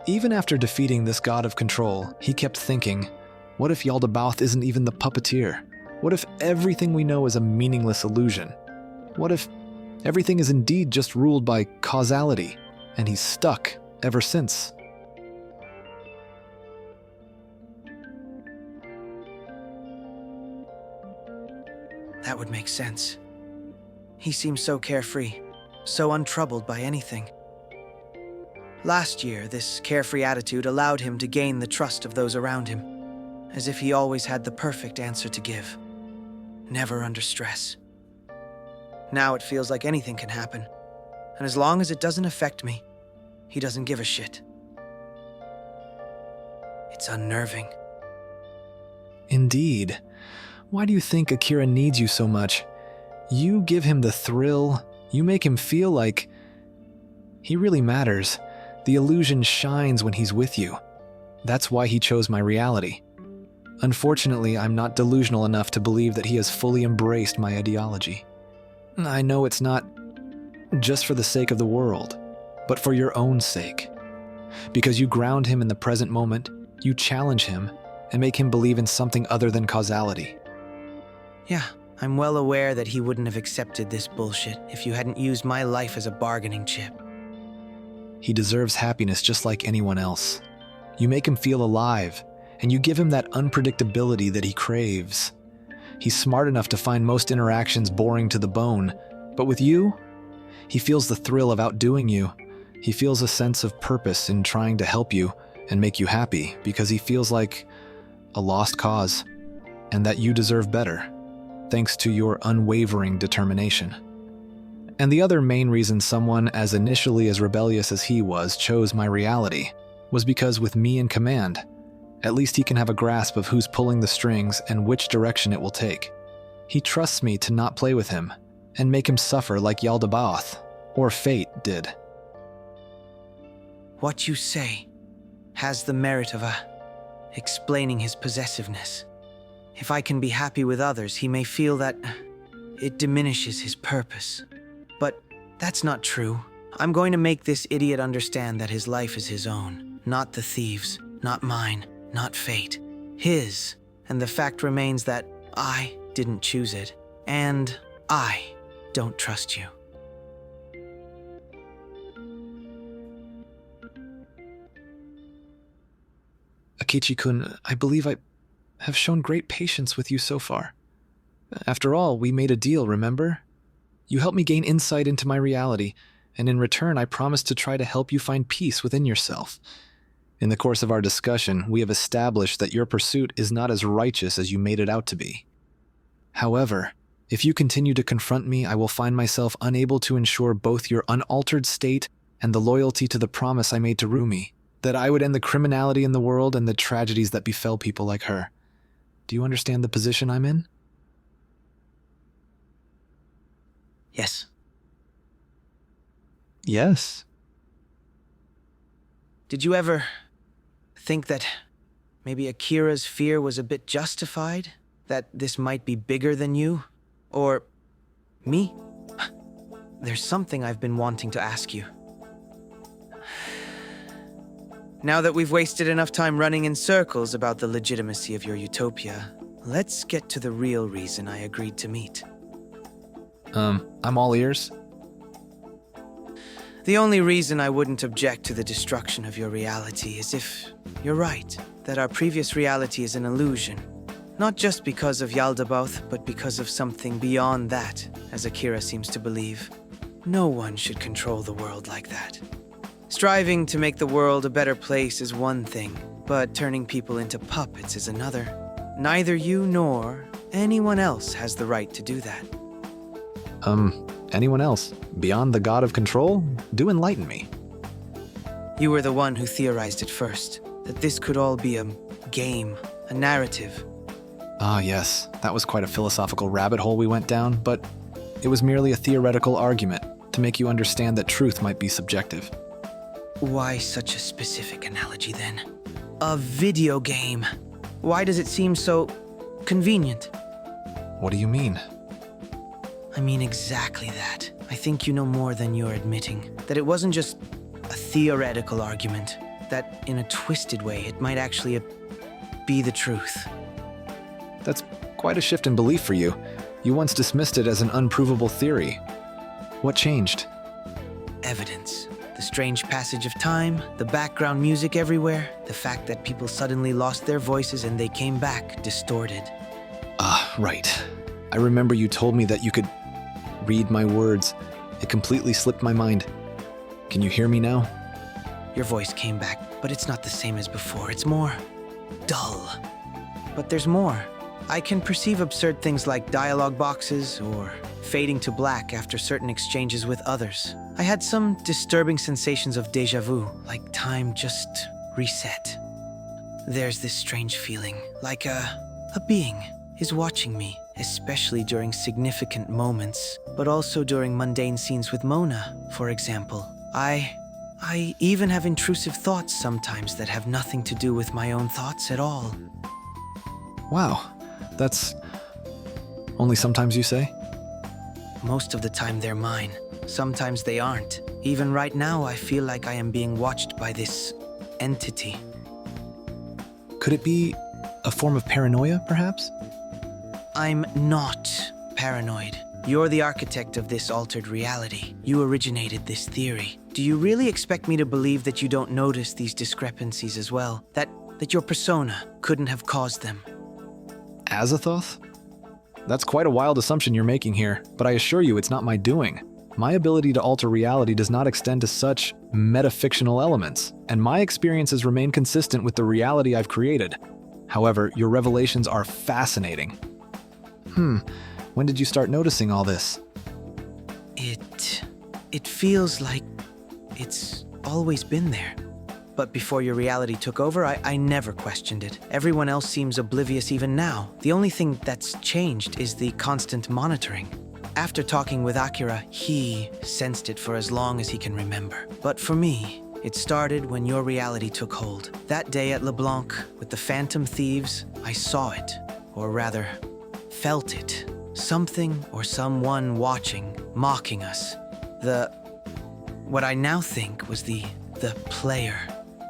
Even after defeating this god of control, he kept thinking, what if Yaldabaoth isn't even the puppeteer? What if everything we know is a meaningless illusion? What if everything is indeed just ruled by causality, and he's stuck ever since? That would make sense. He seems so carefree, so untroubled by anything. Last year, this carefree attitude allowed him to gain the trust of those around him, as if he always had the perfect answer to give, never under stress. Now it feels like anything can happen, and as long as it doesn't affect me, he doesn't give a shit. It's unnerving. Indeed. Why do you think Akira needs you so much? You give him the thrill, you make him feel like he really matters. The illusion shines when he's with you. That's why he chose my reality. Unfortunately, I'm not delusional enough to believe that he has fully embraced my ideology. I know it's not just for the sake of the world, but for your own sake. Because you ground him in the present moment, you challenge him, and make him believe in something other than causality. Yeah, I'm well aware that he wouldn't have accepted this bullshit if you hadn't used my life as a bargaining chip. He deserves happiness just like anyone else. You make him feel alive, and you give him that unpredictability that he craves. He's smart enough to find most interactions boring to the bone, but with you, he feels the thrill of outdoing you. He feels a sense of purpose in trying to help you and make you happy because he feels like a lost cause, and that you deserve better, thanks to your unwavering determination. And the other main reason someone as initially as rebellious as he was chose my reality was because with me in command, at least he can have a grasp of who's pulling the strings and which direction it will take. He trusts me to not play with him and make him suffer like Yaldabaoth or fate did. What you say has the merit of explaining his possessiveness. If I can be happy with others, he may feel that it diminishes his purpose. But that's not true. I'm going to make this idiot understand that his life is his own, not the thieves', not mine, not fate. His. And the fact remains that I didn't choose it, and I don't trust you. Akechi-kun, I believe I have shown great patience with you so far. After all, we made a deal, remember? You helped me gain insight into my reality, and in return I promised to try to help you find peace within yourself. In the course of our discussion, we have established that your pursuit is not as righteous as you made it out to be. However, if you continue to confront me, I will find myself unable to ensure both your unaltered state and the loyalty to the promise I made to Rumi, that I would end the criminality in the world and the tragedies that befell people like her. Do you understand the position I'm in? Yes. Yes. Did you ever think that maybe Akira's fear was a bit justified? That this might be bigger than you? Or me? There's something I've been wanting to ask you. Now that we've wasted enough time running in circles about the legitimacy of your utopia, let's get to the real reason I agreed to meet. I'm all ears. The only reason I wouldn't object to the destruction of your reality is if you're right, that our previous reality is an illusion. Not just because of Yaldabaoth, but because of something beyond that, as Akira seems to believe. No one should control the world like that. Striving to make the world a better place is one thing, but turning people into puppets is another. Neither you nor anyone else has the right to do that. Anyone else? Beyond the god of control? Do enlighten me. You were the one who theorized it first, that this could all be a game, a narrative. Ah, yes, that was quite a philosophical rabbit hole we went down, but it was merely a theoretical argument to make you understand that truth might be subjective. Why such a specific analogy then? A video game. Why does it seem so convenient? What do you mean? I mean exactly that. I think you know more than you're admitting. That it wasn't just a theoretical argument. That in a twisted way, it might actually be the truth. That's Quite a shift in belief for you. You once dismissed it as an unprovable theory. What changed? Evidence. The strange passage of time, the background music everywhere, the fact that people suddenly lost their voices and they came back distorted. Right. I remember you told me that you could read my words. It completely slipped my mind. Can you hear me now? Your voice came back, but it's not the same as before. It's more dull. But there's more. I can perceive absurd things like dialogue boxes or fading to black after certain exchanges with others. I had some disturbing sensations of déjà vu, like time just reset. There's this strange feeling, like a being is watching me, especially during significant moments, but also during mundane scenes with Mona, for example. I even have intrusive thoughts sometimes that have nothing to do with my own thoughts at all. Wow, that's only sometimes you say? Most of the time they're mine. Sometimes they aren't. Even right now, I feel like I am being watched by this entity. Could it be a form of paranoia, perhaps? I'm not paranoid. You're the architect of this altered reality. You originated this theory. Do you really expect me to believe that you don't notice these discrepancies as well? That your persona couldn't have caused them? Azathoth? That's quite a wild assumption you're making here, but I assure you it's not my doing. My ability to alter reality does not extend to such metafictional elements, and my experiences remain consistent with the reality I've created. However, your revelations are fascinating. When did you start noticing all this? It feels like it's always been there. But before your reality took over, I never questioned it. Everyone else seems oblivious even now. The only thing that's changed is the constant monitoring. After talking with Akira, he sensed it for as long as he can remember. But for me, it started when your reality took hold. That day at LeBlanc, with the Phantom Thieves, I saw it. Or rather, felt it. Something or someone watching, mocking us. What I now think was the player.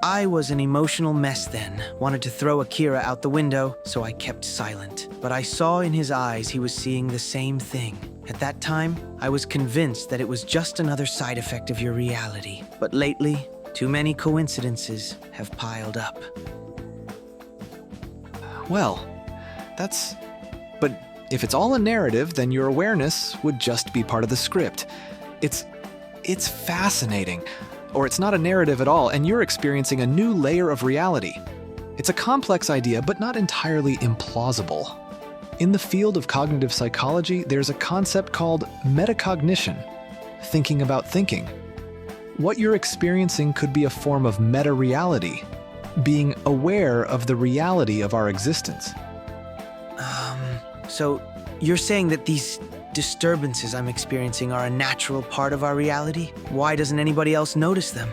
I was an emotional mess then, wanted to throw Akira out the window, so I kept silent. But I saw in his eyes he was seeing the same thing. At that time, I was convinced that it was just another side effect of your reality. But lately, too many coincidences have piled up. Well, but if it's all a narrative, then your awareness would just be part of the script. It's fascinating. Or it's not a narrative at all, and you're experiencing a new layer of reality. It's a complex idea, but not entirely implausible. In the field of cognitive psychology, there's a concept called metacognition, thinking about thinking. What you're experiencing could be a form of meta-reality, being aware of the reality of our existence. So you're saying that these disturbances I'm experiencing are a natural part of our reality? Why doesn't anybody else notice them?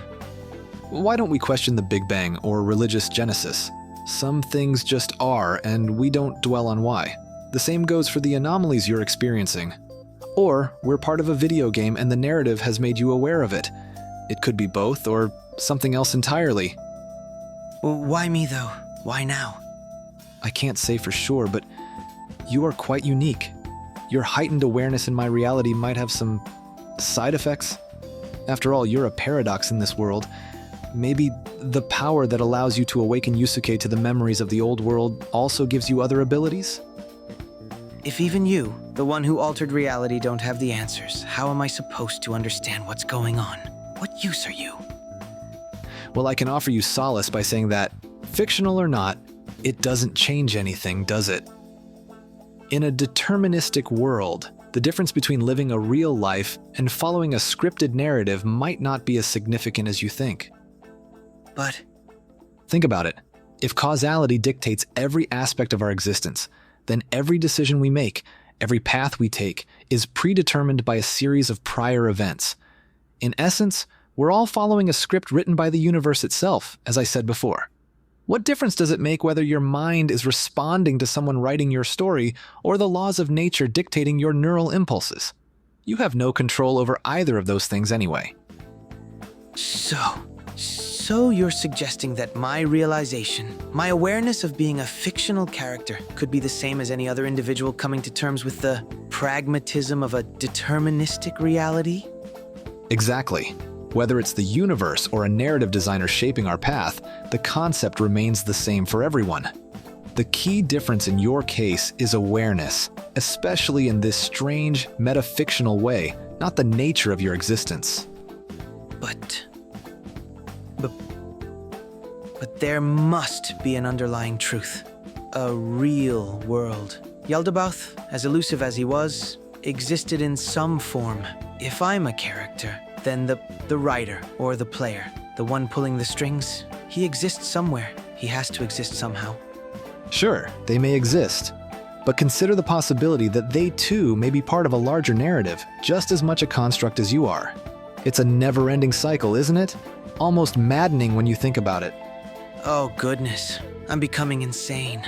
Why don't we question the Big Bang or religious genesis? Some things just are, and we don't dwell on why. The same goes for the anomalies you're experiencing. Or we're part of a video game and the narrative has made you aware of it. It could be both or something else entirely. Well, why me though? Why now? I can't say for sure, but you are quite unique. Your heightened awareness in my reality might have some side effects. After all, you're a paradox in this world. Maybe the power that allows you to awaken Yusuke to the memories of the old world also gives you other abilities? If even you, the one who altered reality, don't have the answers, how am I supposed to understand what's going on? What use are you? Well, I can offer you solace by saying that, fictional or not, it doesn't change anything, does it? In a deterministic world, the difference between living a real life and following a scripted narrative might not be as significant as you think. But think about it. If causality dictates every aspect of our existence, then every decision we make, every path we take, is predetermined by a series of prior events. In essence, we're all following a script written by the universe itself, as I said before. What difference does it make whether your mind is responding to someone writing your story or the laws of nature dictating your neural impulses? You have no control over either of those things anyway. So So you're suggesting that my realization, my awareness of being a fictional character, could be the same as any other individual coming to terms with the pragmatism of a deterministic reality? Exactly. Whether it's the universe or a narrative designer shaping our path, the concept remains the same for everyone. The key difference in your case is awareness, especially in this strange, metafictional way, not the nature of your existence. But there must be an underlying truth. A real world. Yaldabaoth, as elusive as he was, existed in some form. If I'm a character, then the writer or the player, the one pulling the strings, he exists somewhere. He has to exist somehow. Sure, they may exist, but consider the possibility that they too may be part of a larger narrative, just as much a construct as you are. It's a never-ending cycle, isn't it? Almost maddening when you think about it. Oh goodness, I'm becoming insane.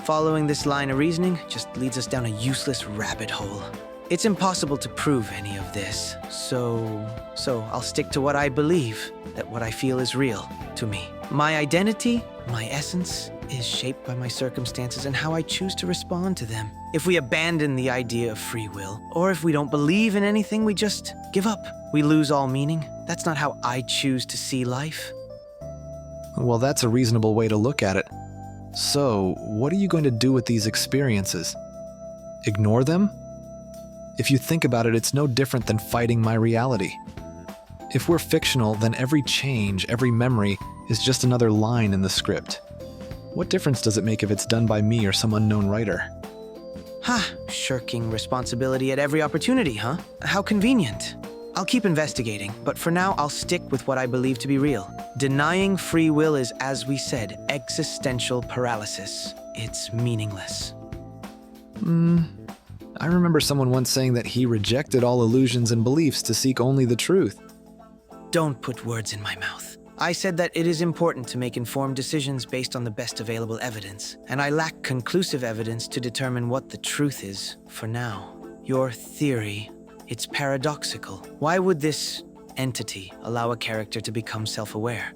Following this line of reasoning just leads us down a useless rabbit hole. It's impossible to prove any of this, so I'll stick to what I believe, that what I feel is real to me. My identity, my essence, is shaped by my circumstances and how I choose to respond to them. If we abandon the idea of free will, or if we don't believe in anything, we just give up. We lose all meaning. That's not how I choose to see life. Well, that's a reasonable way to look at it. So, what are you going to do with these experiences? Ignore them? If you think about it, it's no different than fighting my reality. If we're fictional, then every change, every memory, is just another line in the script. What difference does it make if it's done by me or some unknown writer? Shirking responsibility at every opportunity, huh? How convenient. I'll keep investigating, but for now I'll stick with what I believe to be real. Denying free will is, as we said, existential paralysis. It's meaningless. I remember someone once saying that he rejected all illusions and beliefs to seek only the truth. Don't put words in my mouth. I said that it is important to make informed decisions based on the best available evidence, and I lack conclusive evidence to determine what the truth is for now. Your theory, it's paradoxical. Why would this entity allow a character to become self-aware?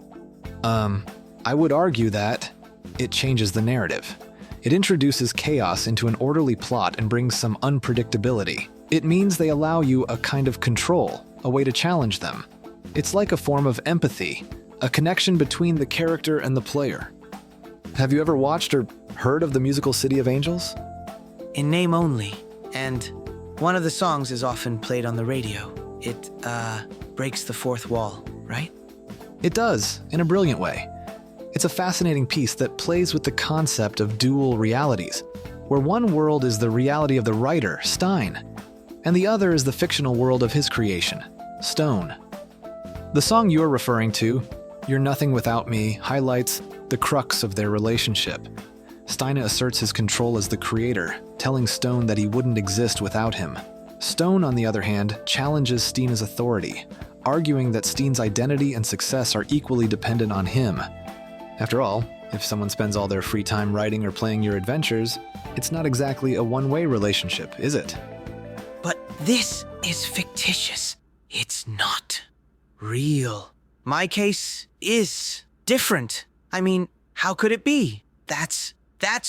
I would argue that it changes the narrative. It introduces chaos into an orderly plot and brings some unpredictability. It means they allow you a kind of control, a way to challenge them. It's like a form of empathy, a connection between the character and the player. Have you ever watched or heard of the musical City of Angels? In name only, and one of the songs is often played on the radio. It, breaks the fourth wall, right? It does, in a brilliant way. It's a fascinating piece that plays with the concept of dual realities, where one world is the reality of the writer, Stein, and the other is the fictional world of his creation, Stone. The song you're referring to, You're Nothing Without Me, highlights the crux of their relationship. Stein asserts his control as the creator, telling Stone that he wouldn't exist without him. Stone, on the other hand, challenges Steen's authority, arguing that Steen's identity and success are equally dependent on him. After all, if someone spends all their free time writing or playing your adventures, it's not exactly a one-way relationship, is it? But this is fictitious. It's not real. My case is different. I mean, how could it be? That's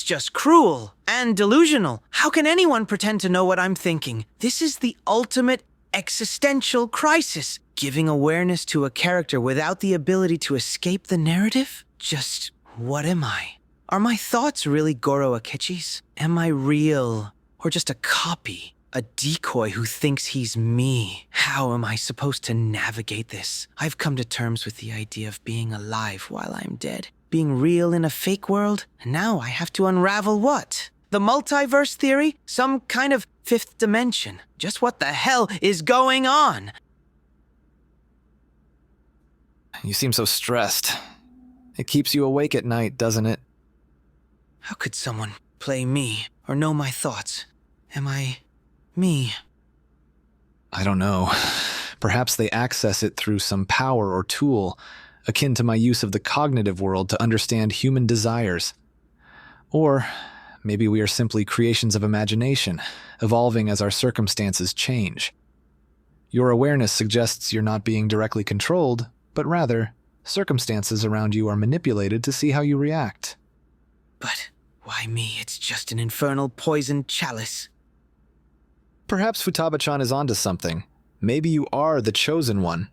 just cruel and delusional. How can anyone pretend to know what I'm thinking? This is the ultimate existential crisis. Giving awareness to a character without the ability to escape the narrative? Just what am I? Are my thoughts really Goro Akechi's? Am I real? Or just a copy? A decoy who thinks he's me? How am I supposed to navigate this? I've come to terms with the idea of being alive while I'm dead. Being real in a fake world? And now I have to unravel what? The multiverse theory? Some kind of fifth dimension? Just what the hell is going on? You seem so stressed. It keeps you awake at night, doesn't it? How could someone play me or know my thoughts? Am I me? I don't know. Perhaps they access it through some power or tool, akin to my use of the cognitive world to understand human desires. Or maybe we are simply creations of imagination, evolving as our circumstances change. Your awareness suggests you're not being directly controlled, but rather Circumstances around you are manipulated to see how you react. But why me? It's just an infernal poisoned chalice. Perhaps Futaba-chan is onto something. Maybe you are the chosen one.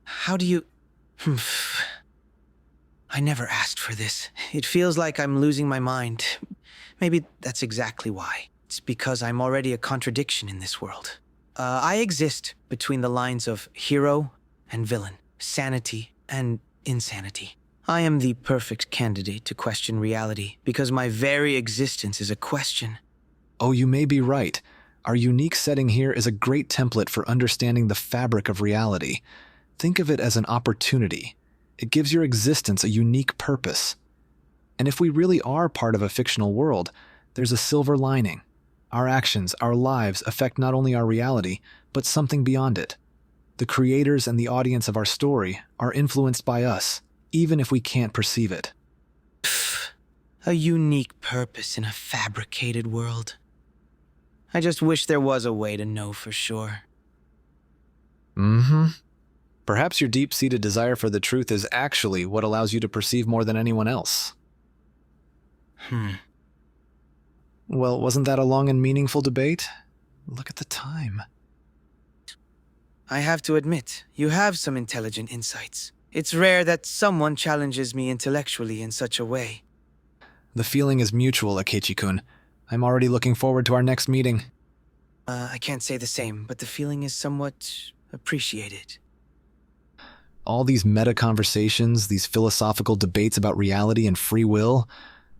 How do you... I never asked for this. It feels like I'm losing my mind. Maybe that's exactly why. It's because I'm already a contradiction in this world. I exist between the lines of hero and villain, sanity and insanity. I am the perfect candidate to question reality because my very existence is a question. Oh, you may be right. Our unique setting here is a great template for understanding the fabric of reality. Think of it as an opportunity. It gives your existence a unique purpose. And if we really are part of a fictional world, there's a silver lining. Our actions, our lives affect not only our reality, but something beyond it. The creators and the audience of our story are influenced by us, even if we can't perceive it. A unique purpose in a fabricated world. I just wish there was a way to know for sure. Perhaps your deep-seated desire for the truth is actually what allows you to perceive more than anyone else. Well, wasn't that a long and meaningful debate? Look at the time. I have to admit, you have some intelligent insights. It's rare that someone challenges me intellectually in such a way. The feeling is mutual, Akechi-kun. I'm already looking forward to our next meeting. I can't say the same, but the feeling is somewhat appreciated. All these meta-conversations, these philosophical debates about reality and free will,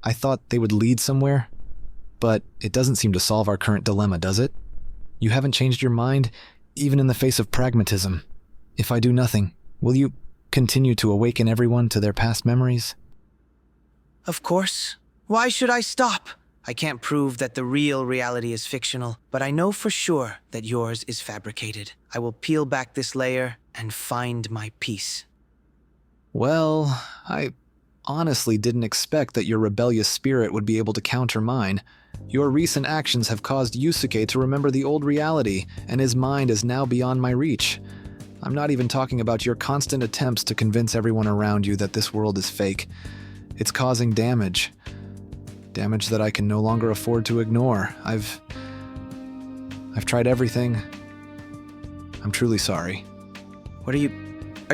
I thought they would lead somewhere. But it doesn't seem to solve our current dilemma, does it? You haven't changed your mind, even in the face of pragmatism. If I do nothing, will you continue to awaken everyone to their past memories? Of course. Why should I stop? I can't prove that the real reality is fictional, but I know for sure that yours is fabricated. I will peel back this layer and find my peace. Well, I honestly didn't expect that your rebellious spirit would be able to counter mine. Your recent actions have caused Yusuke to remember the old reality, and his mind is now beyond my reach. I'm not even talking about your constant attempts to convince everyone around you that this world is fake. It's causing damage. Damage that I can no longer afford to ignore. I've tried everything. I'm truly sorry. Are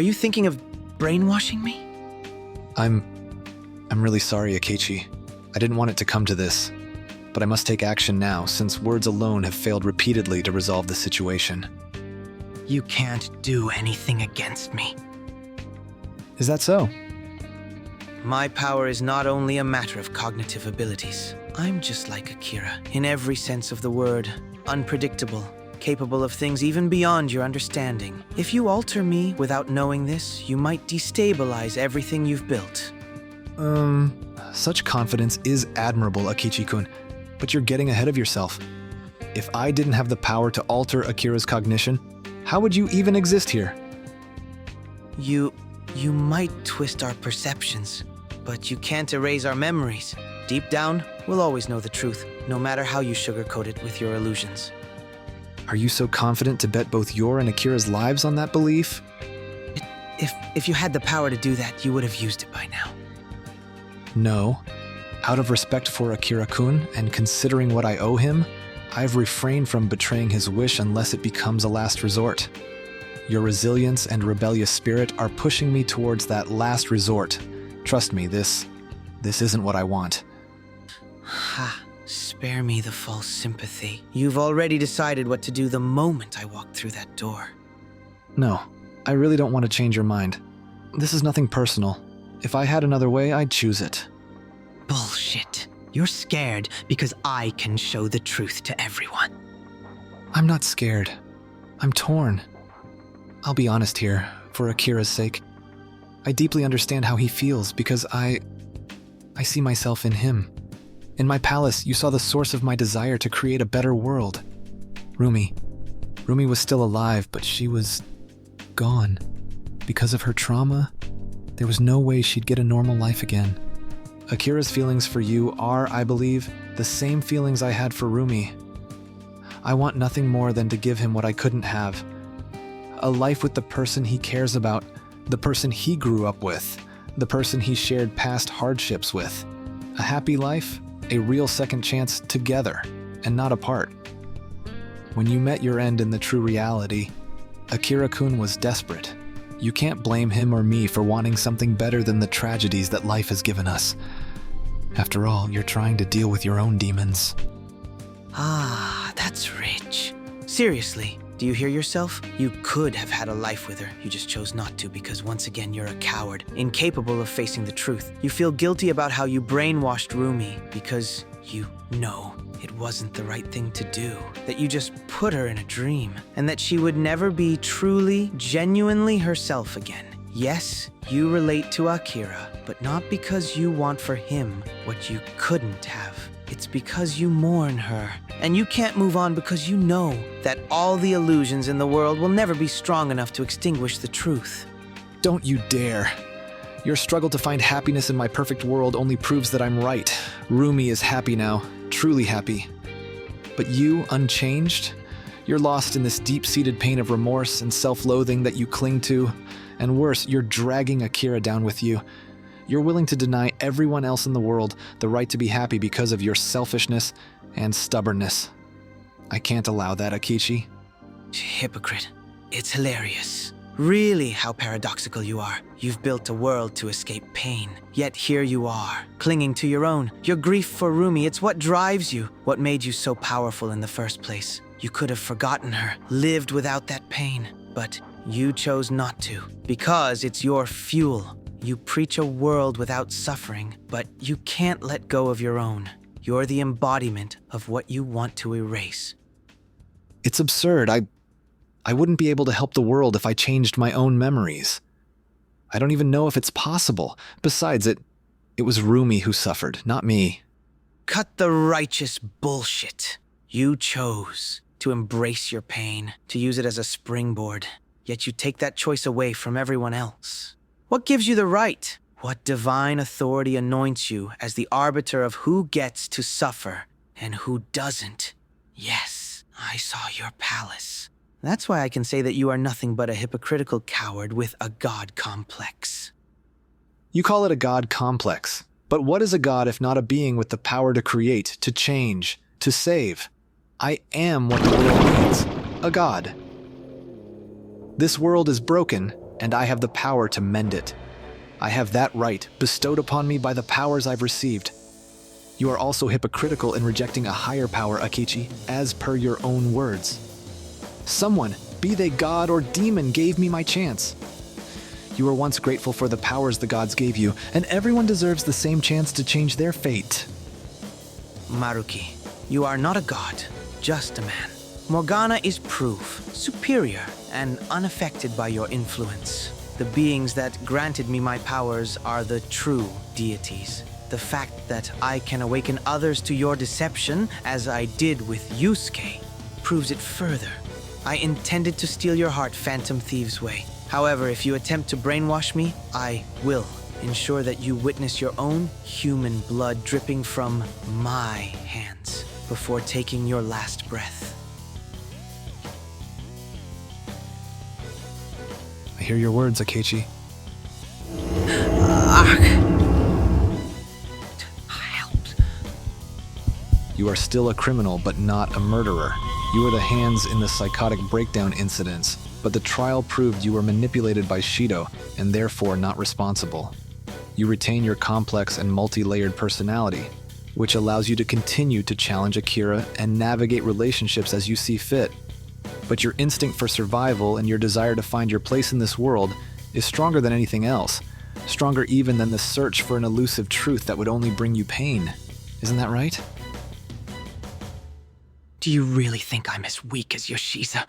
you thinking of brainwashing me? I'm really sorry, Akechi. I didn't want it to come to this. But I must take action now, since words alone have failed repeatedly to resolve the situation. You can't do anything against me. Is that so? My power is not only a matter of cognitive abilities. I'm just like Akira, in every sense of the word. Unpredictable, capable of things even beyond your understanding. If you alter me without knowing this, you might destabilize everything you've built. Such confidence is admirable, Akechi-kun, but you're getting ahead of yourself. If I didn't have the power to alter Akira's cognition, how would you even exist here? You might twist our perceptions, but you can't erase our memories. Deep down, we'll always know the truth, no matter how you sugarcoat it with your illusions. Are you so confident to bet both your and Akira's lives on that belief? If you had the power to do that, you would have used it by now. No. Out of respect for Akira-kun and considering what I owe him, I've refrained from betraying his wish unless it becomes a last resort. Your resilience and rebellious spirit are pushing me towards that last resort. Trust me, this isn't what I want. Ha, spare me the false sympathy. You've already decided what to do the moment I walk through that door. No, I really don't want to change your mind. This is nothing personal. If I had another way, I'd choose it. Bullshit. You're scared because I can show the truth to everyone. I'm not scared. I'm torn. I'll be honest here, for Akira's sake. I deeply understand how he feels because I see myself in him. In my palace, you saw the source of my desire to create a better world. Rumi was still alive, but she was gone. Because of her trauma, there was no way she'd get a normal life again. Akira's feelings for you are, I believe, the same feelings I had for Rumi. I want nothing more than to give him what I couldn't have. A life with the person he cares about, the person he grew up with, the person he shared past hardships with. A happy life, a real second chance together, and not apart. When you met your end in the true reality, Akira-kun was desperate. You can't blame him or me for wanting something better than the tragedies that life has given us. After all, you're trying to deal with your own demons. Ah, that's rich. Seriously, do you hear yourself? You could have had a life with her. You just chose not to because once again you're a coward, incapable of facing the truth. You feel guilty about how you brainwashed Rumi because you know it wasn't the right thing to do, that you just put her in a dream, and that she would never be truly, genuinely herself again. Yes, you relate to Akira, but not because you want for him what you couldn't have. It's because you mourn her, and you can't move on because you know that all the illusions in the world will never be strong enough to extinguish the truth. Don't you dare. Your struggle to find happiness in my perfect world only proves that I'm right. Rumi is happy now, truly happy. But you, unchanged? You're lost in this deep-seated pain of remorse and self-loathing that you cling to. And worse, you're dragging Akira down with you. You're willing to deny everyone else in the world the right to be happy because of your selfishness and stubbornness. I can't allow that, Akechi. Hypocrite. It's hilarious. Really how paradoxical you are. You've built a world to escape pain, yet here you are, clinging to your own. Your grief for Rumi, it's what drives you, what made you so powerful in the first place. You could have forgotten her, lived without that pain, but you chose not to, because it's your fuel. You preach a world without suffering, but you can't let go of your own. You're the embodiment of what you want to erase. It's absurd. I wouldn't be able to help the world if I changed my own memories. I don't even know if it's possible. Besides, it was Rumi who suffered, not me. Cut the righteous bullshit. You chose to embrace your pain, to use it as a springboard, yet you take that choice away from everyone else. What gives you the right? What divine authority anoints you as the arbiter of who gets to suffer and who doesn't? Yes, I saw your palace. That's why I can say that you are nothing but a hypocritical coward with a god complex. You call it a god complex, but what is a god if not a being with the power to create, to change, to save? I am what the world needs, a god. This world is broken, and I have the power to mend it. I have that right, bestowed upon me by the powers I've received. You are also hypocritical in rejecting a higher power, Akechi, as per your own words. Someone, be they god or demon, gave me my chance. You were once grateful for the powers the gods gave you, and everyone deserves the same chance to change their fate. Maruki, you are not a god, just a man. Morgana is proof, superior, and unaffected by your influence. The beings that granted me my powers are the true deities. The fact that I can awaken others to your deception, as I did with Yusuke, proves it further. I intended to steal your heart Phantom Thieves' way. However, if you attempt to brainwash me, I will ensure that you witness your own human blood dripping from my hands before taking your last breath. I hear your words, Akechi. Help. You are still a criminal, but not a murderer. You were the hands in the psychotic breakdown incidents, but the trial proved you were manipulated by Shido, and therefore not responsible. You retain your complex and multi-layered personality, which allows you to continue to challenge Akira and navigate relationships as you see fit. But your instinct for survival and your desire to find your place in this world is stronger than anything else, stronger even than the search for an elusive truth that would only bring you pain. Isn't that right? Do you really think I'm as weak as Yoshiza?